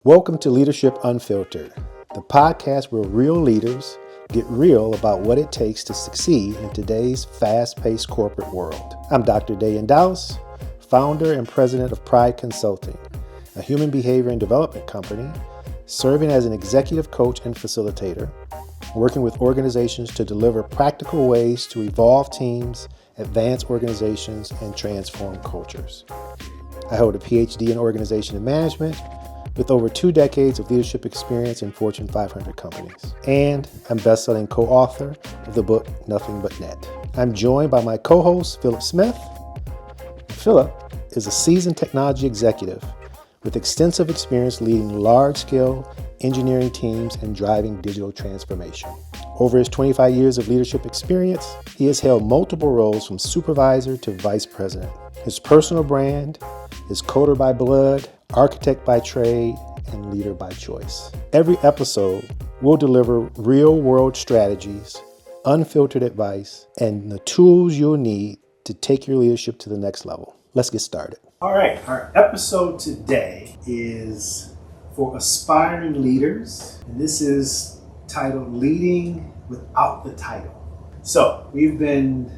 Welcome to Leadership Unfiltered, the podcast where real leaders get real about what it takes to succeed in today's fast-paced corporate world. I'm Dr. Dayan Douse, founder and president of P.R.I.D.E Consulting, a human behavior and development company serving as an executive coach and facilitator, working with organizations to deliver practical ways to evolve teams, advance organizations, and transform cultures. I hold a PhD in organization and management with over 2 decades of leadership experience in Fortune 500 companies. And I'm best-selling co-author of the book, Nothing But Net. I'm joined by my co-host, Phillip Smith. Phillip is a seasoned technology executive with extensive experience leading large-scale engineering teams and driving digital transformation. Over his 25 years of leadership experience, he has held multiple roles from supervisor to vice president. His personal brand is coder by blood, architect by trade, and leader by choice. Every episode will deliver real-world strategies, unfiltered advice, and the tools you'll need to take your leadership to the next level. Let's get started. All right, our episode today is for aspiring leaders, and this is titled Leading Without the Title. So we've been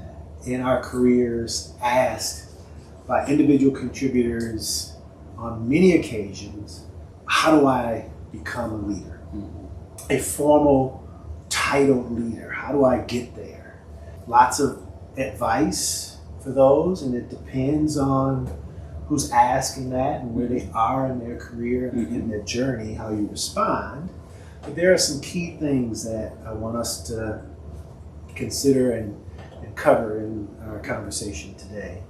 in our careers asked by individual contributors on many occasions, how do I become a leader? A formal titled leader. How do I get there? Lots of advice for those, and it depends on who's asking that and where they are in their career and in their journey, how you respond. But there are some key things that I want us to consider and cover in our conversation today.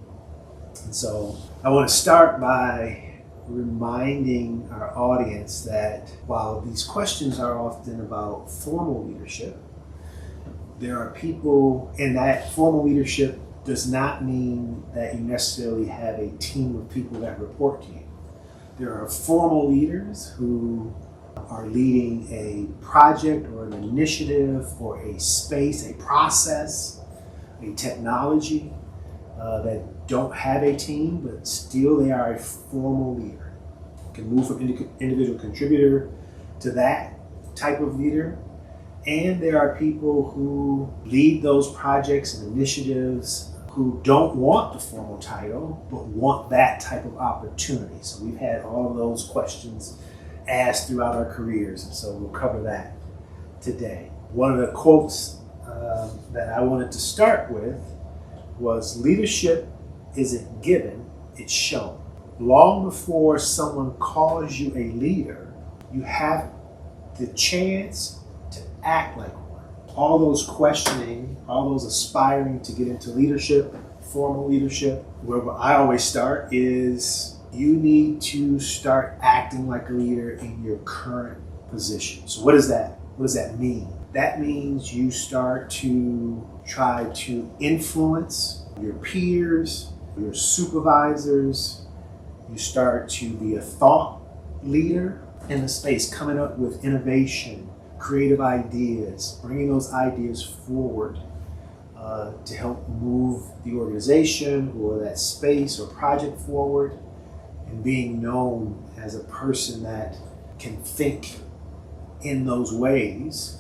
And so I want to start by reminding our audience that while these questions are often about formal leadership, there are people, and that formal leadership does not mean that you necessarily have a team of people that report to you. There are formal leaders who are leading a project or an initiative or a space, a process, a technology that don't have a team, but still they are a formal leader. You can move from individual contributor to that type of leader. And there are people who lead those projects and initiatives who don't want the formal title, but want that type of opportunity. So we've had all of those questions asked throughout our careers, and so we'll cover that today. One of the quotes that I wanted to start with was, leadership isn't given, it's shown. Long before someone calls you a leader, you have the chance to act like one. All those questioning, all those aspiring to get into leadership, formal leadership, where I always start is you need to start acting like a leader in your current position. So what does that mean? That means you start to try to influence your peers, your supervisors. You start to be a thought leader in the space, coming up with innovation, creative ideas, bringing those ideas forward to help move the organization or that space or project forward, and being known as a person that can think in those ways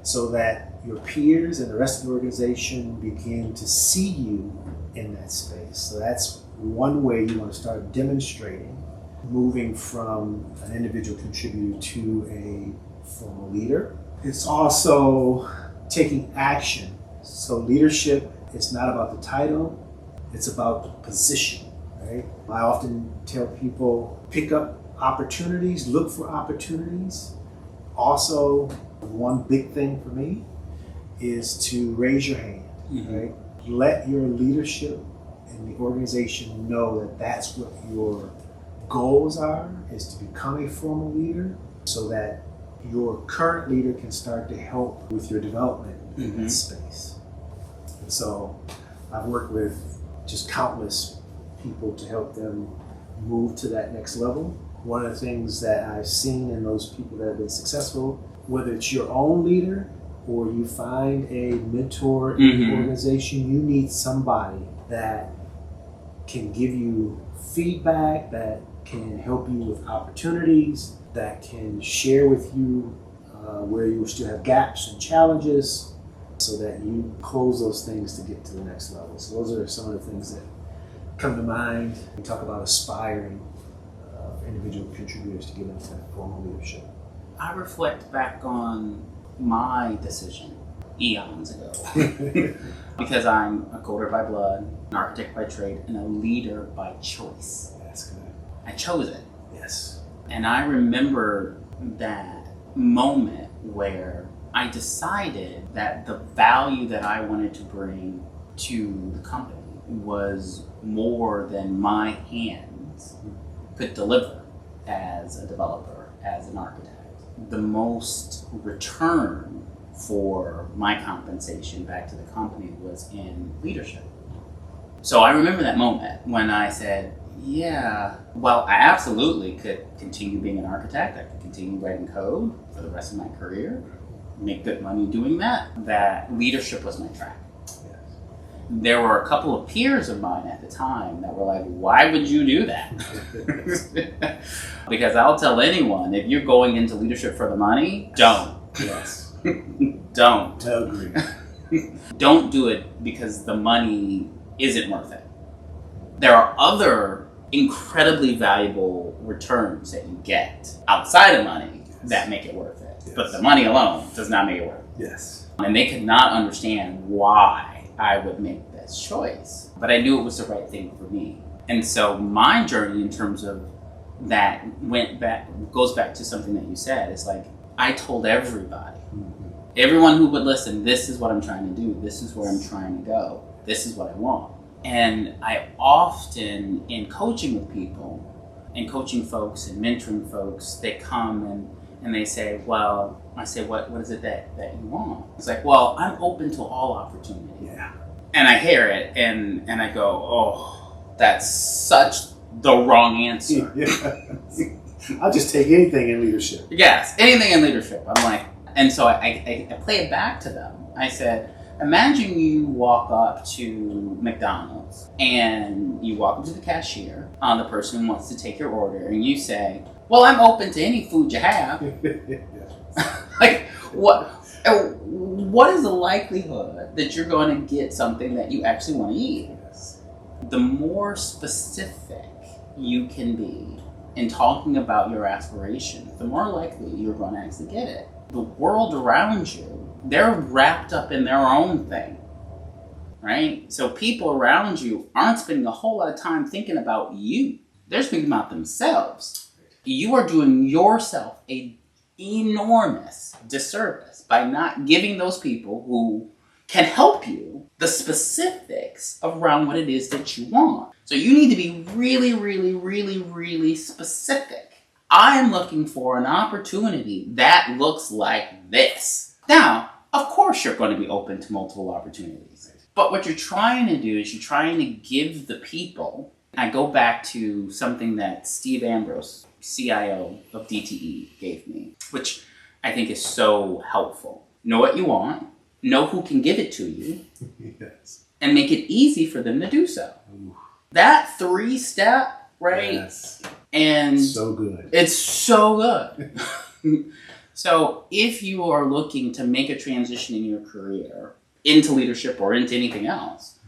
so that your peers and the rest of the organization begin to see you in that space. So that's one way you want to start demonstrating, moving from an individual contributor to a formal leader. It's also taking action. So leadership is not about the title, it's about the position, right? I often tell people, pick up opportunities, look for opportunities. Also, one big thing for me is to raise your hand, right? Let your leadership and the organization know that that's what your goals are, is to become a formal leader so that your current leader can start to help with your development in that space. And so I've worked with just countless people to help them move to that next level. One of the things that I've seen in those people that have been successful, whether it's your own leader or you find a mentor in the organization, you need somebody that can give you feedback, that can help you with opportunities, that can share with you where you still have gaps and challenges so that you close those things to get to the next level. So those are some of the things that come to mind. We talk about aspiring individual contributors to get into formal leadership. I reflect back on my decision eons ago because I'm a coder by blood, an architect by trade, and a leader by choice. That's good. I chose it. Yes. And I remember that moment where I decided that the value that I wanted to bring to the company was more than my hands could deliver as a developer, as an architect. The most return for my compensation back to the company was in leadership. So I remember that moment when I said, yeah, well, I absolutely could continue being an architect. I could continue writing code for the rest of my career, make good money doing that. That leadership was my track. There were a couple of peers of mine at the time that were like, why would you do that? Because I'll tell anyone, if you're going into leadership for the money, don't. Yes. Don't. I agree. Don't do it because the money isn't worth it. There are other incredibly valuable returns that you get outside of money that make it worth it. Yes. But the money alone does not make it worth it. Yes. And they could not understand why I would make this choice. But I knew it was the right thing for me. And so my journey in terms of that goes back to something that you said. It's like, I told everybody, everyone who would listen, this is what I'm trying to do. This is where I'm trying to go. This is what I want. And I often, in coaching with people, and coaching folks and mentoring folks, they come and they say, well, I say, what is it that you want? It's like, well, I'm open to all opportunity. Yeah. And I hear it and I go, oh, that's such the wrong answer. Yeah. I'll just take anything in leadership. Yes, anything in leadership. I'm like, and so I play it back to them. I said, imagine you walk up to McDonald's and you walk up to the cashier, the person who wants to take your order, and you say, well, I'm open to any food you have. Like, what is the likelihood that you're going to get something that you actually want to eat? Yes. The more specific you can be in talking about your aspirations, the more likely you're going to actually get it. The world around you, they're wrapped up in their own thing, right? So people around you aren't spending a whole lot of time thinking about you. They're thinking about themselves. You are doing yourself an enormous disservice by not giving those people who can help you the specifics around what it is that you want. So you need to be really, really, really, really specific. I am looking for an opportunity that looks like this. Now, of course you're going to be open to multiple opportunities. But what you're trying to do is you're trying to give the people, I go back to something that Steve Ambrose, CIO of DTE, gave me, which I think is so helpful. Know what you want, know who can give it to you, Yes. and make it easy for them to do so. Ooh. That 3-step, right? Yes. And So good. it's so good. So if you are looking to make a transition in your career into leadership or into anything else,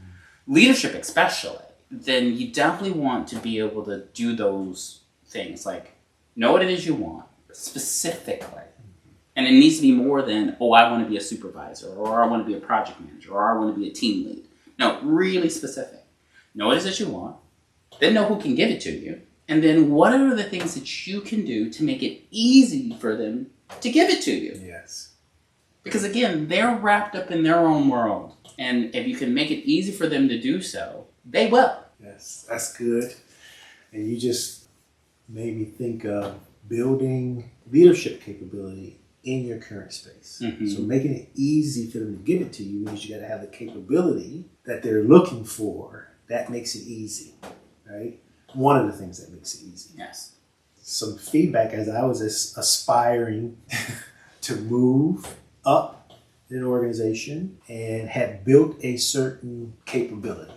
leadership especially, then you definitely want to be able to do those things, like know what it is you want specifically. And it needs to be more than, oh, I want to be a supervisor, or I want to be a project manager, or I want to be a team lead. No, really specific. Know what it is that you want, then know who can give it to you, and then what are the things that you can do to make it easy for them to give it to you. Yes. Because again, they're wrapped up in their own world. And if you can make it easy for them to do so, they will. Yes, that's good. And you just made me think of building leadership capability in your current space. Mm-hmm. So making it easy for them to give it to you means you got to have the capability that they're looking for. That makes it easy, right? One of the things that makes it easy. Yes. Some feedback as I was aspiring to move up in an organization and had built a certain capability.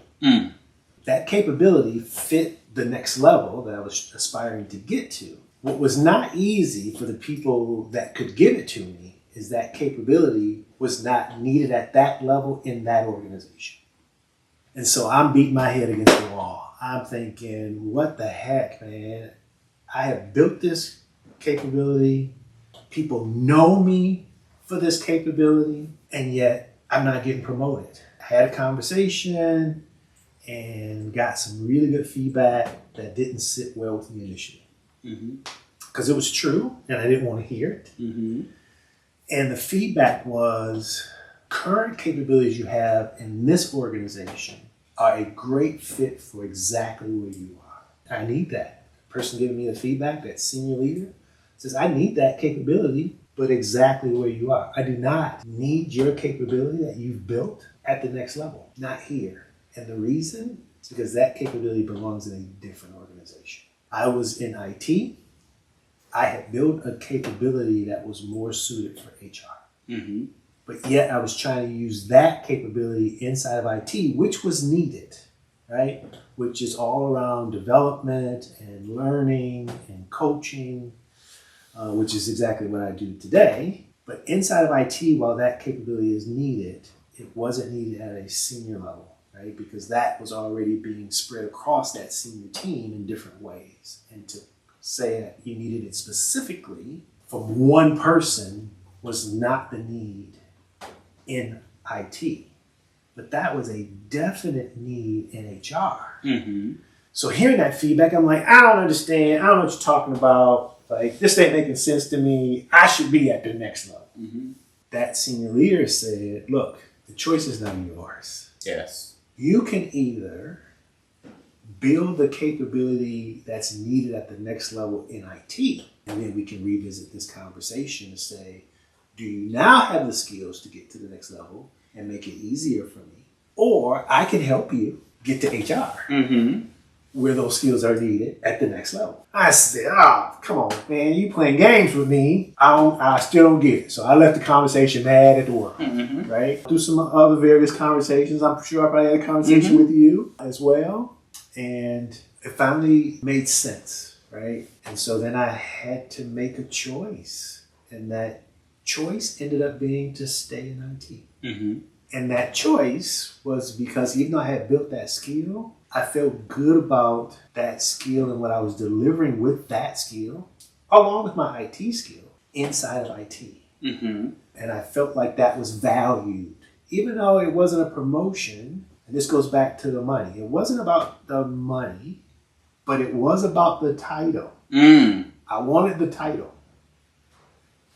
That capability fit the next level that I was aspiring to get to. What was not easy for the people that could give it to me is that capability was not needed at that level in that organization. And so I'm beating my head against the wall. I'm thinking, what the heck, man? I have built this capability. People know me for this capability, and yet I'm not getting promoted. I had a conversation and got some really good feedback that didn't sit well with me initially. Because it was true, and I didn't want to hear it. And the feedback was, current capabilities you have in this organization are a great fit for exactly where you are. I need that. The person giving me the feedback, that senior leader, says, I need that capability, but exactly where you are. I do not need your capability that you've built at the next level, not here. And the reason is because that capability belongs in a different organization. I was in IT. I had built a capability that was more suited for HR. But yet I was trying to use that capability inside of IT, which was needed, right? Which is all around development and learning and coaching, which is exactly what I do today. But inside of IT, while that capability is needed, it wasn't needed at a senior level, right? Because that was already being spread across that senior team in different ways. And to say that you needed it specifically from one person was not the need in IT. But that was a definite need in HR. So hearing that feedback, I'm like, I don't understand. I don't know what you're talking about. Like, this ain't making sense to me. I should be at the next level. That senior leader said, look, the choice is now yours. Yes. You can either build the capability that's needed at the next level in IT, and then we can revisit this conversation and say, do you now have the skills to get to the next level and make it easier for me? Or I can help you get to HR where those skills are needed at the next level. I said, come on, man, you playing games with me. I still don't get it. So I left the conversation mad at the world, right? Through some other various conversations, I'm sure I probably had a conversation with you as well. And it finally made sense, right? And so then I had to make a choice. And that choice ended up being to stay in IT. And that choice was because even though I had built that skill, I felt good about that skill and what I was delivering with that skill, along with my IT skill, inside of IT. And I felt like that was valued. Even though it wasn't a promotion, and this goes back to the money. It wasn't about the money, but it was about the title. I wanted the title.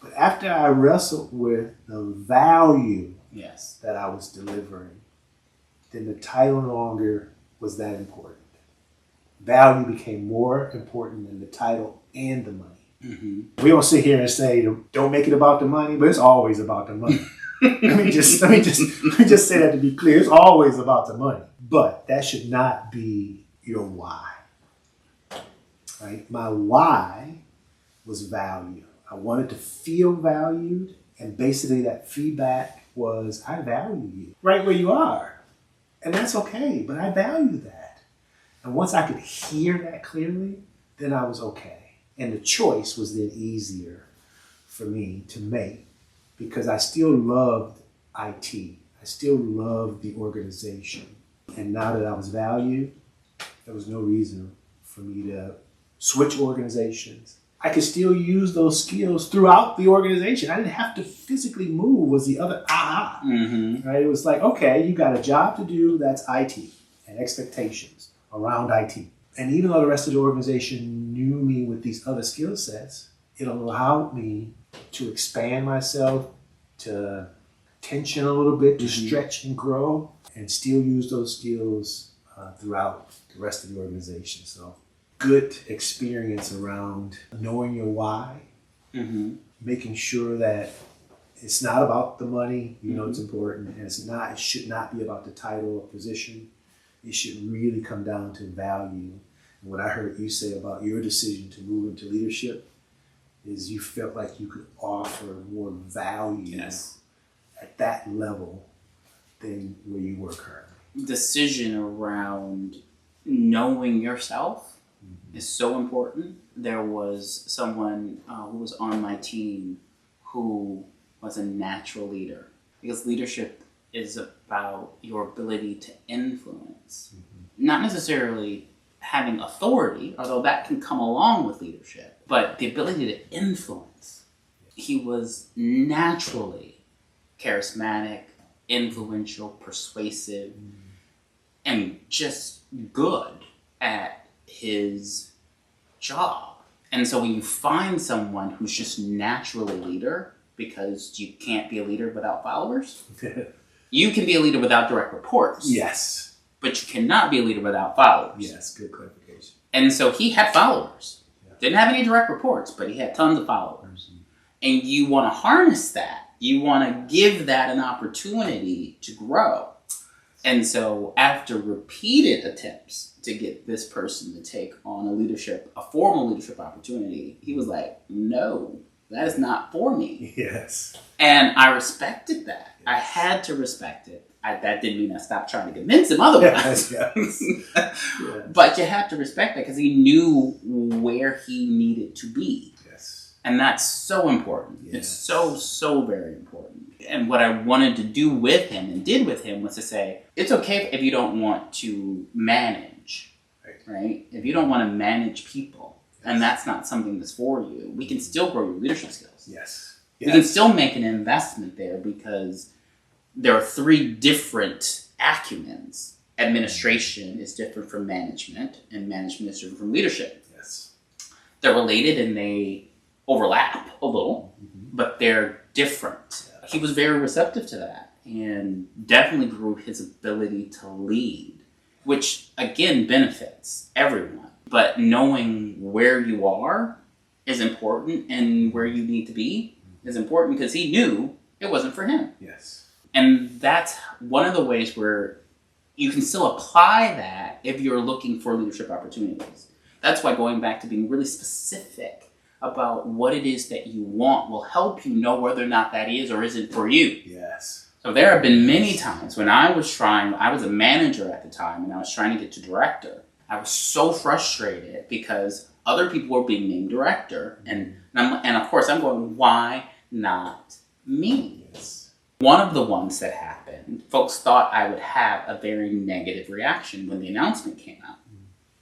But after I wrestled with the value that I was delivering, then the title no longer was that important. Value became more important than the title and the money. We don't sit here and say, don't make it about the money, but it's always about the money. let me just say that to be clear. It's always about the money. But that should not be your why. Right? My why was value. I wanted to feel valued, and basically that feedback was, I value you right where you are. And that's okay, but I value that. And once I could hear that clearly, then I was okay. And the choice was then easier for me to make because I still loved IT. I still loved the organization. And now that I was valued, there was no reason for me to switch organizations. I could still use those skills throughout the organization. I didn't have to physically move was the other right? It was like, okay, you got a job to do, that's IT and expectations around IT. And even though the rest of the organization knew me with these other skill sets, it allowed me to expand myself, to tension a little bit, to stretch and grow, and still use those skills throughout the rest of the organization. So good experience around knowing your why, making sure that it's not about the money, you know it's important, and it should not be about the title or position. It should really come down to value. And what I heard you say about your decision to move into leadership is you felt like you could offer more value at that level than where you were currently. Decision around knowing yourself is so important. There was someone who was on my team who was a natural leader, because leadership is about your ability to influence, not necessarily having authority, although that can come along with leadership, but the ability to influence. He was naturally charismatic, influential, persuasive, and just good at his job. And so when you find someone who's just naturally a leader, because you can't be a leader without followers, you can be a leader without direct reports. Yes. But you cannot be a leader without followers. Yes, good clarification. And so he had followers. Didn't have any direct reports, but he had tons of followers. And you want to harness that. You want to give that an opportunity to grow. And so after repeated attempts to get this person to take on a formal leadership opportunity, he was like, no, that is not for me. Yes. And I respected that. Yes. I had to respect it. That didn't mean I stopped trying to convince him otherwise. Yes. But you have to respect that because he knew where he needed to be. Yes. And that's so important. Yes. It's so, so very important. And what I wanted to do with him and did with him was to say, it's okay if you don't want to manage, right? If you don't want to manage people, and that's not something that's for you, we can still grow your leadership skills. Yes. We can still make an investment there because there are 3 different acumens. Administration is different from management, and management is different from leadership. Yes. They're related and they overlap a little, but they're different. He was very receptive to that and definitely grew his ability to lead, which again benefits everyone. But knowing where you are is important, and where you need to be is important, because he knew it wasn't for him. Yes. And that's one of the ways where you can still apply that if you're looking for leadership opportunities. That's why going back to being really specific about what it is that you want will help you know whether or not that is or isn't for you. Yes. So there have been many times when I was a manager at the time, and I was trying to get to director. I was so frustrated because other people were being named director. And of course I'm going, why not me? Yes. One of the ones that happened, folks thought I would have a very negative reaction when the announcement came out.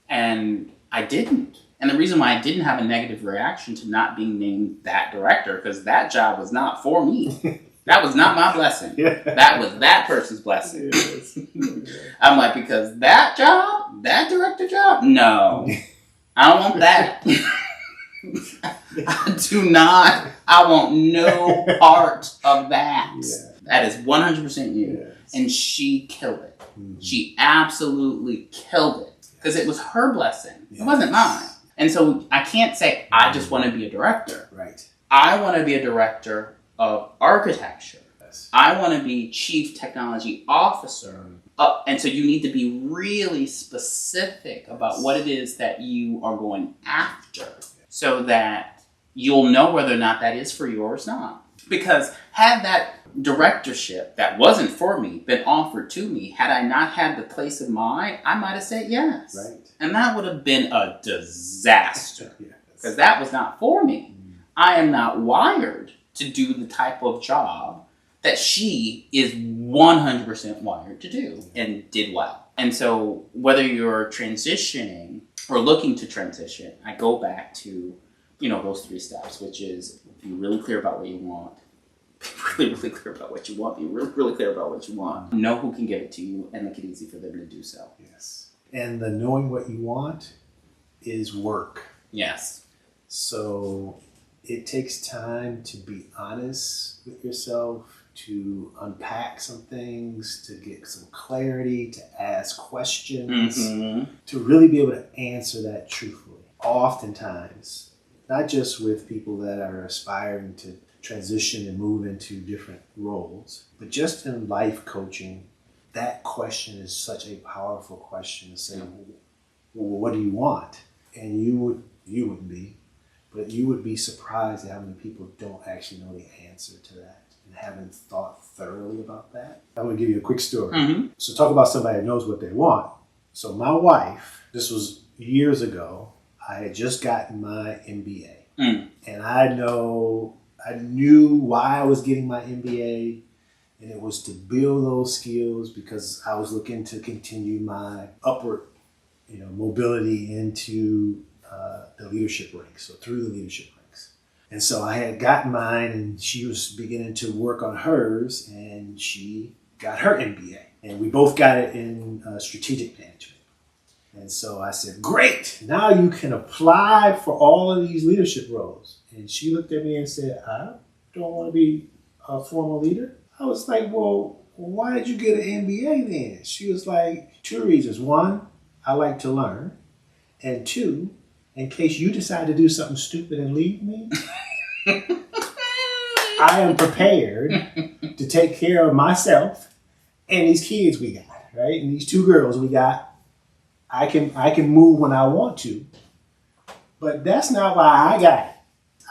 And I didn't. And the reason why I didn't have a negative reaction to not being named that director, because that job was not for me. That was not my blessing. That was that person's blessing. Yes. I'm like, because that job, that director job, no, I don't want that. I want no part of that. Yeah. That is 100% you. Yes. And she killed it. She absolutely killed it, because it was her blessing. Yes. It wasn't mine. And so I can't say, I just want to be a director. Right. I want to be a director of architecture. Yes. I want to be chief technology officer. And so you need to be really specific about what it is that you are going after, so that you'll know whether or not that is for you or it's not. Because had that directorship that wasn't for me been offered to me, had I not had the place of mind, I might have said yes. Right. And that would have been a disaster, because that was not for me. I am not wired to do the type of job that she is 100% wired to do, and did well. And so whether you're transitioning or looking to transition, I go back to, those 3 steps, which is be really clear about what you want. Be really, really clear about what you want. Be really, really clear about what you want. Know who can give it to you, and make it easy for them to do so. Yes. And the knowing what you want is work. Yes. So it takes time to be honest with yourself, to unpack some things, to get some clarity, to ask questions, to really be able to answer that truthfully. Oftentimes, not just with people that are aspiring to transition and move into different roles, but just in life coaching, that question is such a powerful question to say, well, what do you want? And you wouldn't be, but you would be surprised at how many people don't actually know the answer to that and haven't thought thoroughly about that. I'm going to give you a quick story. So talk about somebody that knows what they want. So my wife, this was years ago, I had just gotten my MBA. And I knew why I was getting my MBA, and it was to build those skills because I was looking to continue my upward, mobility into the leadership ranks, so through the leadership ranks. And so I had gotten mine, and she was beginning to work on hers, and she got her MBA. And we both got it in strategic management. And so I said, great, now you can apply for all of these leadership roles. And she looked at me and said, I don't want to be a formal leader. I was like, well, why did you get an MBA then? She was like, 2 reasons. 1, I like to learn. And 2, in case you decide to do something stupid and leave me, I am prepared to take care of myself and these kids we got, right? And these 2 girls we got. I can move when I want to, but that's not why I got it.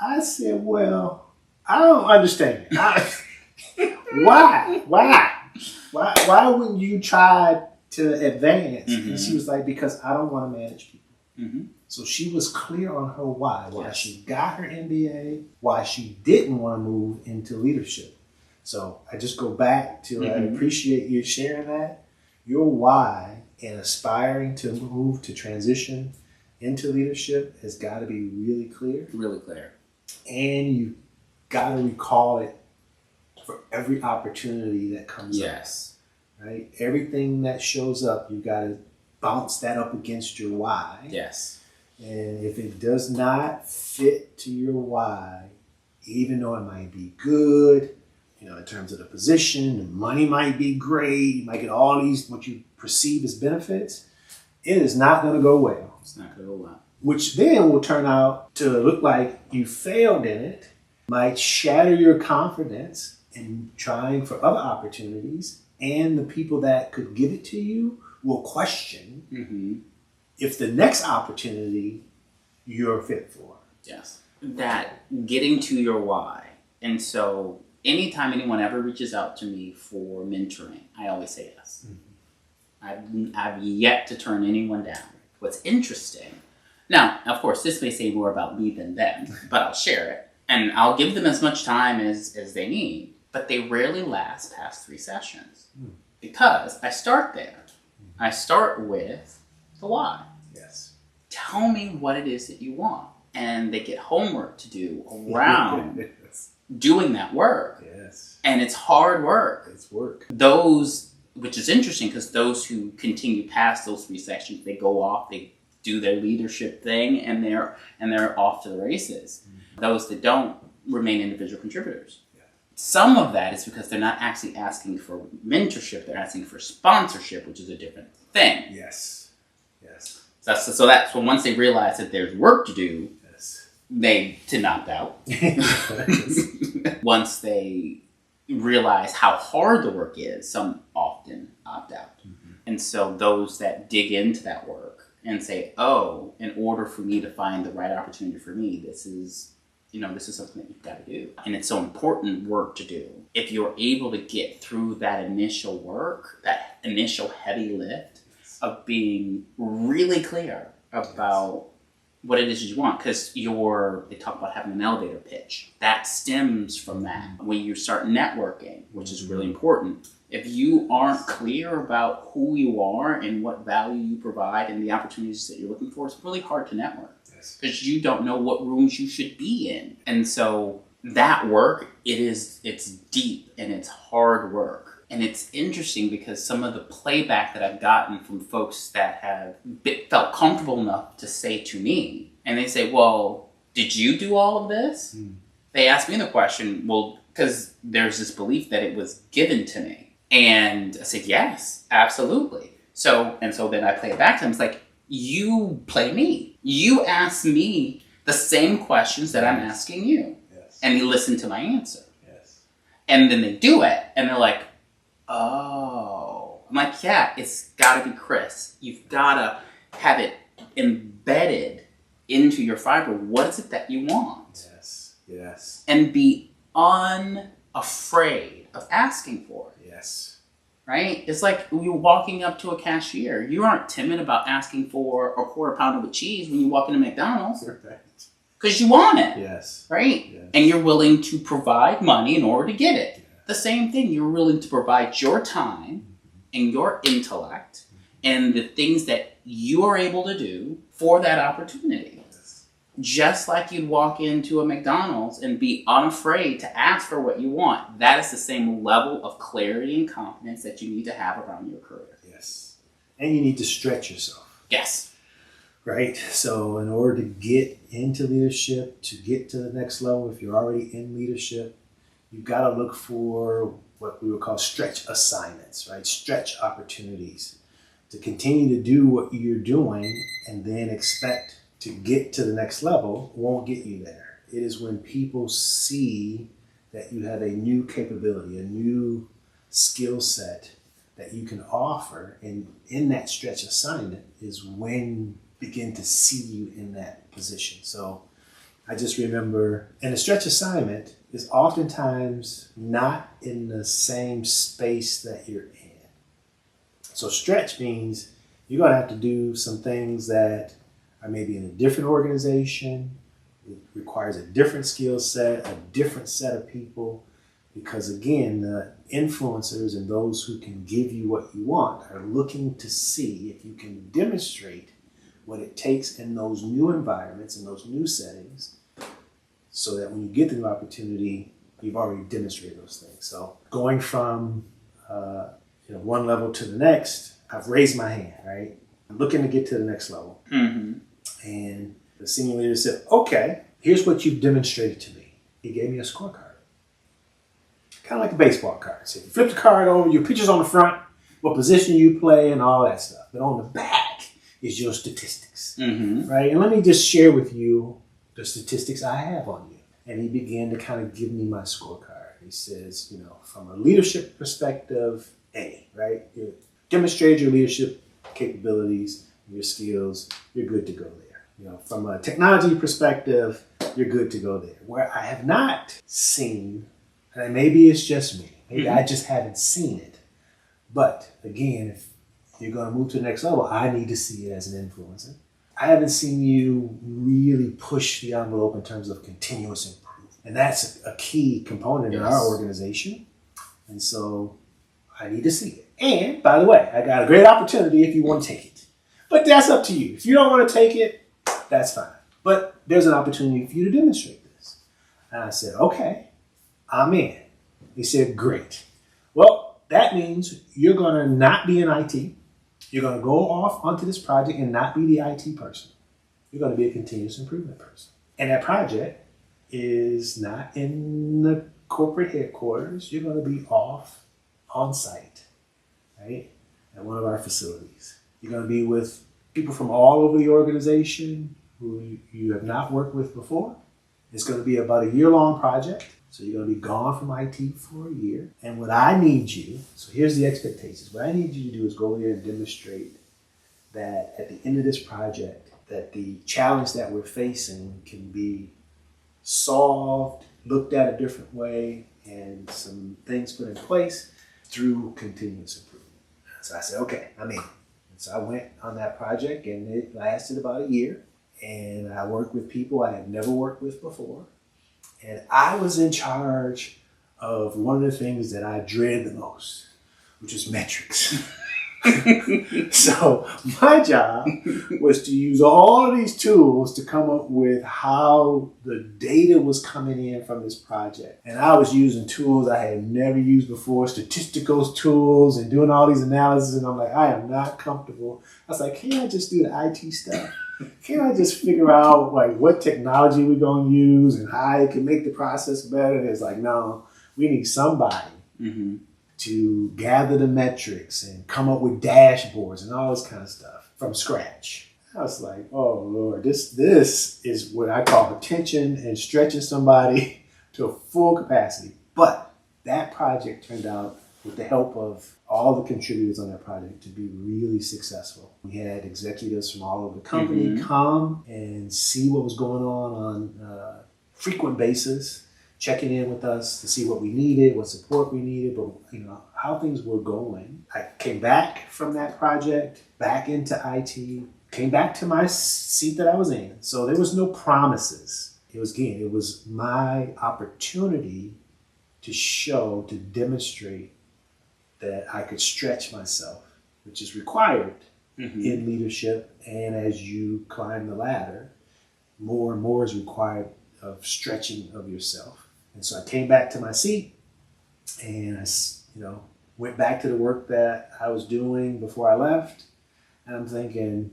I said, well, I don't understand. Why wouldn't you try to advance? Mm-hmm. And she was like, because I don't want to manage people. Mm-hmm. So she was clear on her why she got her MBA, why she didn't want to move into leadership. So I just go back to, I appreciate you sharing that. Your why and aspiring to move to transition into leadership has got to be really clear. Really clear. And you got to recall it for every opportunity that comes up. Yes. Right? Everything that shows up, you got to bounce that up against your why. Yes. And if it does not fit to your why, even though it might be good, in terms of the position, the money might be great, you might get all these, what you perceive as benefits, it is not going to go well. It's not going to go well. Which then will turn out to look like you failed in it, might shatter your confidence in trying for other opportunities, and the people that could give it to you will question if the next opportunity you're fit for. Yes. That getting to your why. And so anytime anyone ever reaches out to me for mentoring, I always say yes. I've yet to turn anyone down. What's interesting, now, of course, this may say more about me than them, but I'll share it. And I'll give them as much time as they need, but they rarely last past 3 sessions. Because I start there. I start with the why. Yes. Tell me what it is that you want. And they get homework to do around doing that work. Yes. And it's hard work. It's work. Which is interesting because those who continue past those 3 sections, they go off, they do their leadership thing, and they're off to the races. Those that don't remain individual contributors. Yeah. Some of that is because they're not actually asking for mentorship, they're asking for sponsorship, which is a different thing. Yes. Yes. So that's when once they realize that there's work to do, they tend to opt out. Once they realize how hard the work is, some often opt out. And so those that dig into that work and say, oh, in order for me to find the right opportunity for me, this is something that you've got to do. And it's so important work to do. If you're able to get through that initial work, that initial heavy lift of being really clear about what it is you want, because they talk about having an elevator pitch. That stems from that. When you start networking, which is really important, if you aren't clear about who you are and what value you provide and the opportunities that you're looking for, it's really hard to network. Because you don't know what rooms you should be in. And so that work, it's deep and it's hard work. And it's interesting because some of the playback that I've gotten from folks that have felt comfortable enough to say to me, and they say, well, did you do all of this? They ask me the question, well, because there's this belief that it was given to me. And I said, yes, absolutely. So then I play it back to them. It's like, you play me. You ask me the same questions that I'm asking you. Yes. And you listen to my answer. Yes. And then they do it, and they're like, oh. I'm like, yeah, it's got to be Chris. You've got to have it embedded into your fiber. What is it that you want? Yes. Yes. And be unafraid of asking for it. Yes. right? It's like you walking up to a cashier. You aren't timid about asking for a quarter pounder with cheese when you walk into McDonald's. Because you want it. Yes. Right? Yes. And you're willing to provide money in order to get it. Yeah. The same thing, you're willing to provide your time and your intellect and the things that you are able to do for that opportunity. Yes. Just like you'd walk into a McDonald's and be unafraid to ask for what you want. That is the same level of clarity and confidence that you need to have around your career. Yes. And you need to stretch yourself. Yes. Right? So in order to get into leadership, to get to the next level, if you're already in leadership, you've got to look for what we would call stretch assignments, right? Stretch opportunities to continue to do what you're doing and then expect to get to the next level won't get you there. It is when people see that you have a new capability, a new skill set that you can offer, and in that stretch assignment is when begin to see you in that position. So I just remember, and the stretch assignment is oftentimes not in the same space that you're in. So stretch means you're going to have to do some things that are maybe in a different organization. It requires a different skill set, a different set of people, because again, the influencers and those who can give you what you want are looking to see if you can demonstrate what it takes in those new environments, in those new settings, so that when you get the new opportunity, you've already demonstrated those things. So going from one level to the next, I've raised my hand, right? I'm looking to get to the next level. Mm-hmm. And the senior leader said, okay, here's what you've demonstrated to me. He gave me a scorecard. Kind of like a baseball card. So you flip the card over, your picture's on the front, what position you play and all that stuff. But on the back is your statistics, right? And let me just share with you the statistics I have on you. And he began to kind of give me my scorecard. He says, from a leadership perspective, A, right? You demonstrated your leadership capabilities, your skills, you're good to go there. From a technology perspective, you're good to go there. Where I have not seen, and maybe it's just me, maybe I just haven't seen it. But again, if you're going to move to the next level, I need to see it as an influencer. I haven't seen you really push the envelope in terms of continuous improvement. And that's a key component in our organization. And so I need to see it. And by the way, I got a great opportunity if you want to take it. But that's up to you. If you don't want to take it, that's fine. But there's an opportunity for you to demonstrate this. And I said, okay, I'm in. He said, great. Well, that means you're going to not be in IT. You're going to go off onto this project and not be the IT person. You're going to be a continuous improvement person. And that project is not in the corporate headquarters. You're going to be off on site, right? At one of our facilities. You're going to be with people from all over the organization who you have not worked with before. It's going to be about a year-long project. So you're going to be gone from IT for a year. And what I need you, so here's the expectations. What I need you to do is go there and demonstrate that at the end of this project, that the challenge that we're facing can be solved, looked at a different way, and some things put in place through continuous improvement. So I said, okay, I'm in. And so I went on that project, and it lasted about a year. And I worked with people I had never worked with before. And I was in charge of one of the things that I dread the most, which is metrics. So my job was to use all of these tools to come up with how the data was coming in from this project. And I was using tools I had never used before, statistical tools, and doing all these analyses. And I'm like, I am not comfortable. I was like, can't I just do the IT stuff? Can't I just figure out what technology we're going to use and how it can make the process better? And it's like, no, we need somebody to gather the metrics and come up with dashboards and all this kind of stuff from scratch. I was like, oh Lord, this is what I call attention and stretching somebody to a full capacity. But that project turned out, with the help of all the contributors on that project, to be really successful. We had executives from all over the company come and see what was going on a frequent basis checking in with us to see what we needed, what support we needed, but how things were going. I came back from that project, back into IT, came back to my seat that I was in. So there was no promises. It was my opportunity to demonstrate that I could stretch myself, which is required in leadership. And as you climb the ladder, more and more is required of stretching of yourself. And so I came back to my seat and I went back to the work that I was doing before I left. And I'm thinking,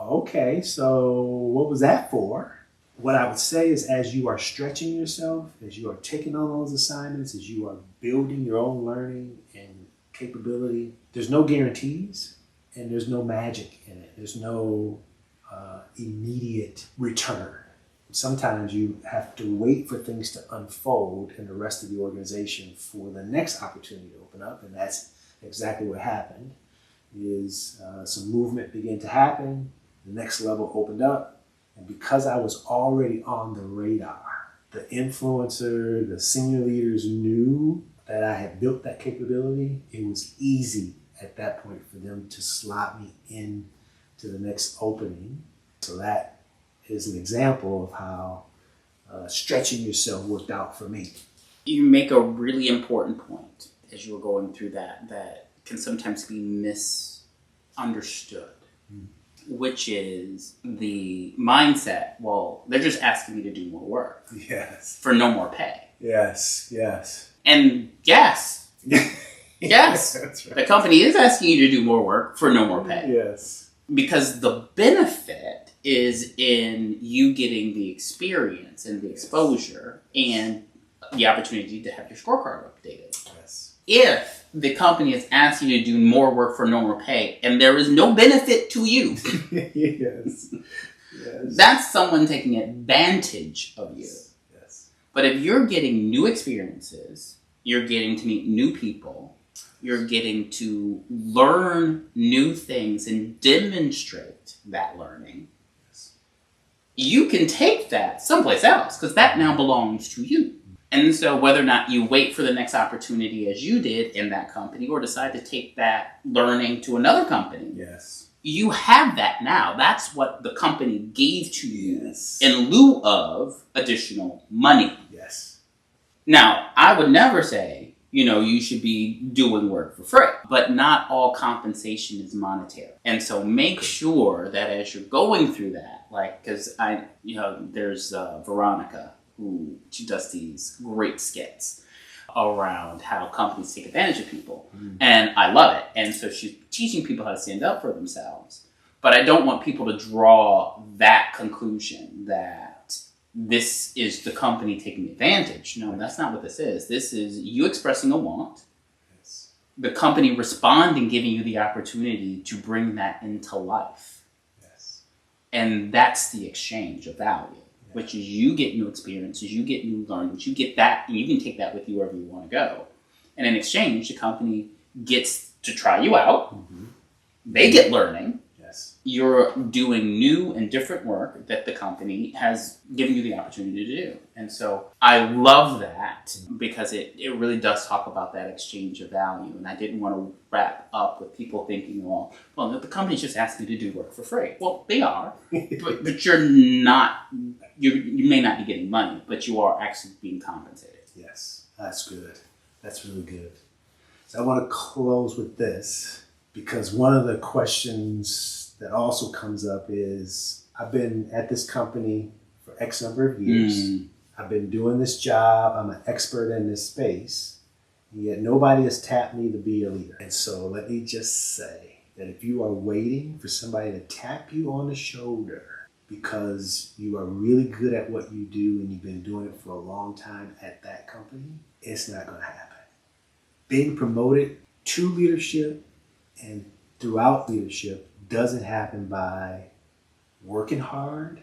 okay, so what was that for? What I would say is, as you are stretching yourself, as you are taking on those assignments, as you are building your own learning and capability, there's no guarantees and there's no magic in it. There's no immediate return. Sometimes you have to wait for things to unfold in the rest of the organization for the next opportunity to open up, and that's exactly what happened. Some movement began to happen, the next level opened up, and because I was already on the radar, the influencer, the senior leaders knew that I had built that capability. It was easy at that point for them to slot me in to the next opening. So that is an example of how stretching yourself worked out for me. You make a really important point as you were going through that can sometimes be misunderstood, which is the mindset, well, they're just asking me to do more work. Yes. For no more pay. Yes. And yes. Yes. That's right. The company is asking you to do more work for no more pay. Yes. Because the benefit is in you getting the experience and the exposure and the opportunity to have your scorecard updated. Yes. If the company is asking you to do more work for no more pay and there is no benefit to you, Yes. That's someone taking advantage of you. Yes. But if you're getting new experiences, you're getting to meet new people, you're getting to learn new things and demonstrate that learning, you can take that someplace else because that now belongs to you. And so whether or not you wait for the next opportunity as you did in that company or decide to take that learning to another company, Yes. you have that now. That's what the company gave to you Yes. in lieu of additional money. Yes. Now, I would never say, you should be doing work for free, but not all compensation is monetary. And so make sure that as you're going through that, because there's Veronica, she does these great skits around how companies take advantage of people. And I love it. And so she's teaching people how to stand up for themselves. But I don't want people to draw that conclusion that this is the company taking advantage. No, that's not what this is. This is you expressing a want, Yes. the company responding, giving you the opportunity to bring that into life. Yes. And that's the exchange of value, which is you get new experiences, you get new learnings, you get that, and you can take that with you wherever you want to go. And in exchange, the company gets to try you out. They get learning. Yes. You're doing new and different work that the company has given you the opportunity to do. And so I love that because it really does talk about that exchange of value. And I didn't want to wrap up with people thinking, well, the company's just asking you to do work for free. Well, they are, but you're not, you may not be getting money, but you are actually being compensated. Yes, that's good. That's really good. So I want to close with this because one of the questions that also comes up is, I've been at this company for X number of years. I've been doing this job. I'm an expert in this space. And yet nobody has tapped me to be a leader. And so let me just say that if you are waiting for somebody to tap you on the shoulder because you are really good at what you do and you've been doing it for a long time at that company, it's not going to happen. Being promoted to leadership and throughout leadership doesn't happen by working hard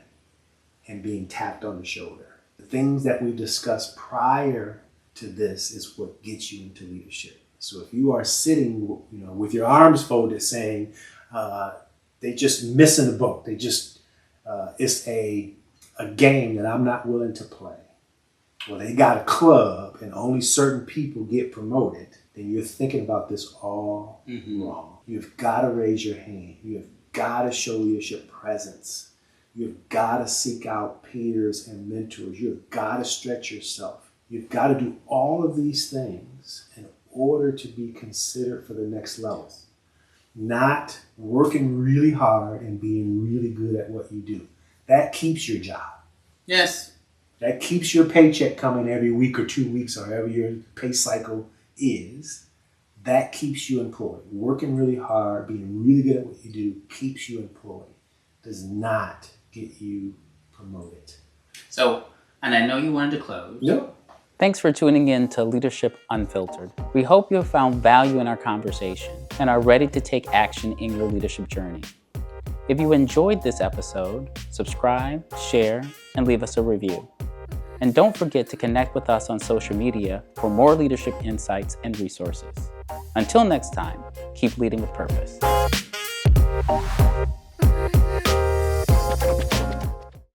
and being tapped on the shoulder. The things that we've discussed prior to this is what gets you into leadership. So if you are sitting, with your arms folded saying, they just missing the boat, they just, it's a game that I'm not willing to play. well, they got a club and only certain people get promoted, then you're thinking about this all wrong. You've got to raise your hand. You've got to show leadership presence. You've got to seek out peers and mentors. You've got to stretch yourself. You've got to do all of these things in order to be considered for the next level. Not working really hard and being really good at what you do. That keeps your job. Yes. That keeps your paycheck coming every week or 2 weeks or however your pay cycle is. That keeps you employed. Working really hard, being really good at what you do keeps you employed. Does not get you promoted. So, and I know you wanted to close. No. Thanks for tuning in to Leadership Unfiltered. We hope you have found value in our conversation and are ready to take action in your leadership journey. If you enjoyed this episode, subscribe, share, and leave us a review. And don't forget to connect with us on social media for more leadership insights and resources. Until next time, keep leading with purpose.